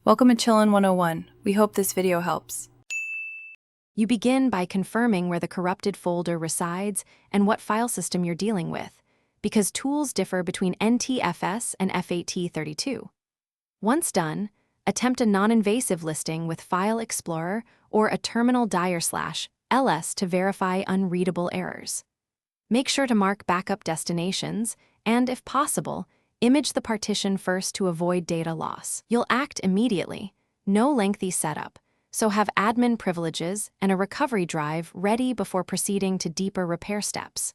Welcome to Chillin' 101. We hope this video helps. You begin by confirming where the corrupted folder resides and what file system you're dealing with, because tools differ between NTFS and FAT32. Once done, attempt a non-invasive listing with File Explorer or a terminal /ls to verify unreadable errors. Make sure to mark backup destinations and, if possible, image the partition first to avoid data loss. You'll act immediately, no lengthy setup, so have admin privileges and a recovery drive ready before proceeding to deeper repair steps.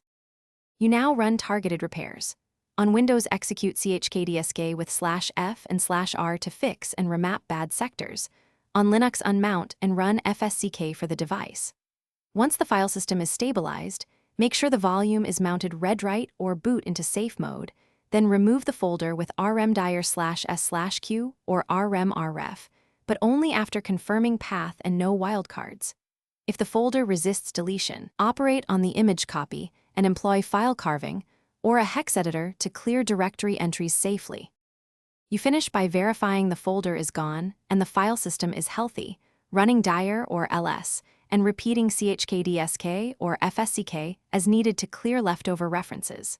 You now run targeted repairs. On Windows, execute chkdsk with /f and /r to fix and remap bad sectors. On Linux, unmount and run fsck for the device. Once the file system is stabilized, make sure the volume is mounted read-write or boot into safe mode, then remove the folder with rmdir/s/q or rmref, but only after confirming path and no wildcards. If the folder resists deletion, operate on the image copy and employ file carving or a hex editor to clear directory entries safely. You finish by verifying the folder is gone and the file system is healthy, running dir or ls, and repeating chkdsk or fsck as needed to clear leftover references.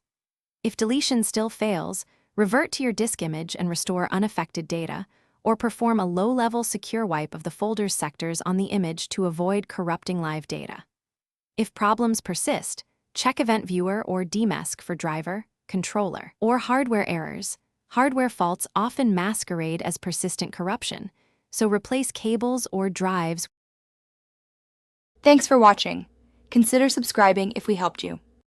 If deletion still fails, revert to your disk image and restore unaffected data, or perform a low-level secure wipe of the folder's sectors on the image to avoid corrupting live data. If problems persist, check Event Viewer or dmesk for driver, controller, or hardware errors. Hardware faults often masquerade as persistent corruption, so replace cables or drives. Thanks for watching. Consider subscribing if we helped you.